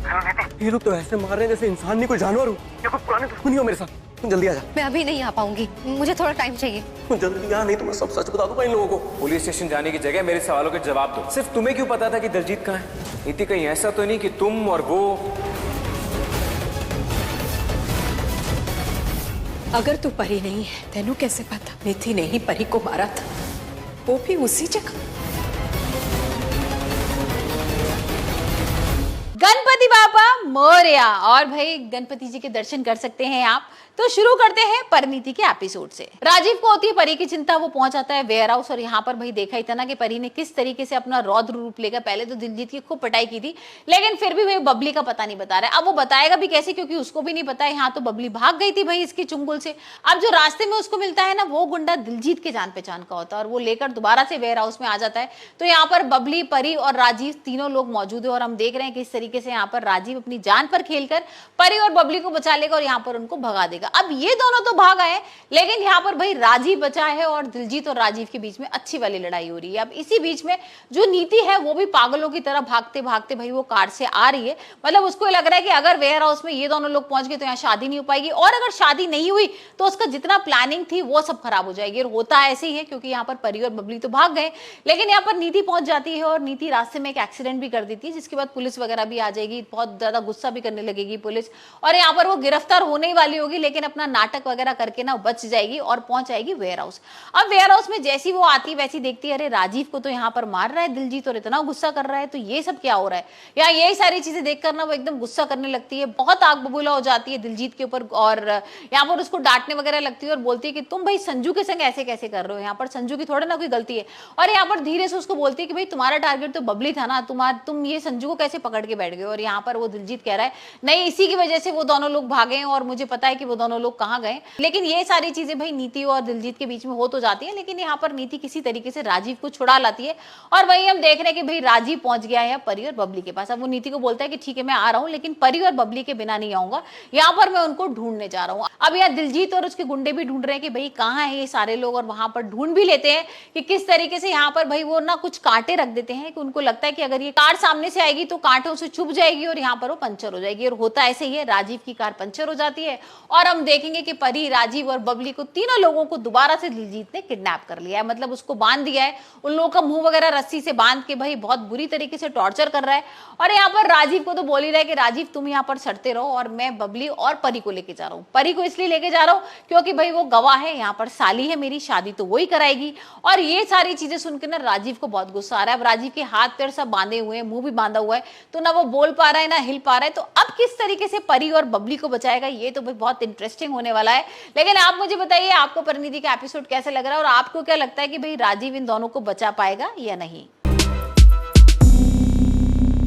ये लोग तो ऐसे मार रहे हैं जैसे इंसान नहीं कोई जानवर हो या कोई पुरानी दुश्मनी हो मेरे साथ। तुम जल्दी आ जा। मैं अभी नहीं आ पाऊंगी, मुझे थोड़ा टाइम चाहिए। तुम जल्दी आ, नहीं तो मैं सब सच बता दूंगा इन लोगों को। पुलिस स्टेशन जाने की जगह मेरे सवालों के जवाब दो। सिर्फ तुम्हें क्यों पता था कि दिलजीत कहाँ है? नीति, कहीं ऐसा तो नहीं कि तुम और वो। अगर तू परी नहीं है तेनू कैसे पता नीति ने ही परी को मारा था, वो भी उसी जगह। गणपति बापा मोरया। और भाई गणपति जी के दर्शन कर सकते हैं आप। तो शुरू करते हैं परिणीति के एपिसोड से। राजीव को होती है परी की चिंता, वो पहुंच आता है वेयर हाउस और यहाँ पर भाई देखा ही था ना कि परी ने किस तरीके से अपना रौद्र रूप लेकर पहले तो दिलजीत की खूब पिटाई की थी, लेकिन फिर भी भाई बबली का पता नहीं बता रहा है। अब वो बताएगा भी कैसे, क्योंकि उसको भी नहीं पता है। यहाँ तो बबली भाग गई थी भाई इसकी चुंगल से। अब जो रास्ते में उसको मिलता है ना, वो गुंडा दिलजीत के जान पहचान का होता है और वो लेकर दोबारा से वेयर हाउस में आ जाता है। तो यहाँ पर बबली, परी और राजीव तीनों लोग मौजूद है और हम देख रहे हैं किस तरीके से यहाँ पर राजीव अपनी जान पर खेलकर परी और बबली को बचा लेगा और यहाँ पर उनको भगा देगा। अब ये दोनों तो भाग आए, लेकिन यहाँ पर भाई राजीव बचा है और दिलजीत और राजीव के बीच में अच्छी वाली लड़ाई हो रही है। अब इसी बीच में जो नीति है वो भी पागलों की तरह भागते भागते भाई वो कार से आ रही है। मतलब उसको लग रहा है कि अगर वेयर हाउस में ये दोनों लोग पहुंच गए तो यहाँ शादी नहीं हो पाएगी, और अगर शादी नहीं हुई तो उसका जितना प्लानिंग थी वो सब खराब हो जाएगी। और होता ऐसे ही है, क्योंकि यहाँ पर परी और बबली तो भाग गए, लेकिन यहाँ पर नीति पहुंच जाती है और नीति रास्ते में एक एक्सीडेंट भी कर देती है, जिसके बाद पुलिस वगैरह भी आ जाएगी। बहुत ज्यादा गुस्सा भी करने लगेगी पुलिस और यहाँ पर वो गिरफ्तार होने ही वाली होगी, लेकिन अपना नाटक वगैरह करके ना बच जाएगी और पहुंच जाएगी वेयर हाउस। अब वेयर हाउस में जैसी वो आती वैसी देखती है, अरे राजीव को तो यहाँ पर मार रहा है दिलजीत और इतना गुस्सा कर रहा है, तो ये सब क्या हो रहा है। या यही सारी चीजें देखकर ना वो एकदम गुस्सा करने लगती है, बहुत आग बबूला हो जाती है दिलजीत के ऊपर और यहाँ पर उसको डांटने वगैरह लगती है और बोलती है कि तुम भाई संजू के संग ऐसे कैसे कर रहे हो, यहाँ पर संजू की थोड़ा ना कोई गलती है। और यहाँ पर धीरे से उसको बोलती है कि भाई तुम्हारा टारगेट तो बबली था ना, तुम ये संजू को कैसे पकड़ के बैठ गए। और यहाँ पर वो दिलजीत कह रहा है नहीं, इसी की वजह से वो दोनों लोग भागे और मुझे पता है कि वो दोनों लोग कहाँ गए। लेकिन ये सारी चीजें भाई नीति और दिलजीत के बीच में हो तो जाती है, लेकिन यहाँ पर नीति किसी तरीके से राजीव को छुड़ा लाती है और वही हम देख रहे हैं कि भाई राजीव पहुंच गया है परी और बबली के पास। अब वो नीति को बोलता है कि ठीक है मैं आ रहा हूँ, लेकिन परी और बबली के बिना नहीं आऊंगा, यहाँ पर मैं उनको ढूंढने जा रहा हूँ। अब यहाँ दिलजीत और उसके गुंडे भी ढूंढ रहे हैं कि भाई कहाँ है ये सारे लोग, और वहां पर ढूंढ भी लेते हैं कि किस तरीके से यहाँ पर भाई वो ना कुछ कांटे रख देते हैं कि उनको लगता है कि अगर ये कार सामने से आएगी तो कांटों से छुप जाएगी और यहाँ पर वो पंचर हो जाएगी। और होता ऐसे ही है, राजीव की कार पंचर हो जाती है और हम देखेंगे कि परी, राजीव और बबली को, तीनों लोगों को दोबारा से दिलजीत ने किडनैप कर लिया है। मतलब उसको बांध दिया है, उन लोगों का मुंह वगैरह रस्सी से बांध के भाई बहुत बुरी तरीके से टॉर्चर कर रहा है। और यहाँ पर राजीव को तो बोल ही रहा है कि राजीव तुम यहाँ पर सड़ते रहो और मैं बबली और परी को लेके जा रहा हूँ। परी को इसलिए लेके जा रहा हूँ क्योंकि भाई वो गवाह है, यहाँ पर साली है मेरी, शादी तो वही कराएगी। और ये सारी चीजें सुनकर ना राजीव को बहुत गुस्सा आ रहा है। अब राजीव के हाथ पैर सब बांधे हुए हैं, मुंह भी बांधा हुआ है, तो ना वो बोल पा रहा है ना हिल पा रहा है। तो अब किस तरीके से परी और बबली को बचाएगा, ये तो भाई बहुत इंटरेस्टिंग होने वाला है। लेकिन आप मुझे बताइए आपको परिणीति का एपिसोड कैसे लग रहा है और आपको क्या लगता है कि भाई राजीव इन दोनों को बचा पाएगा या नहीं।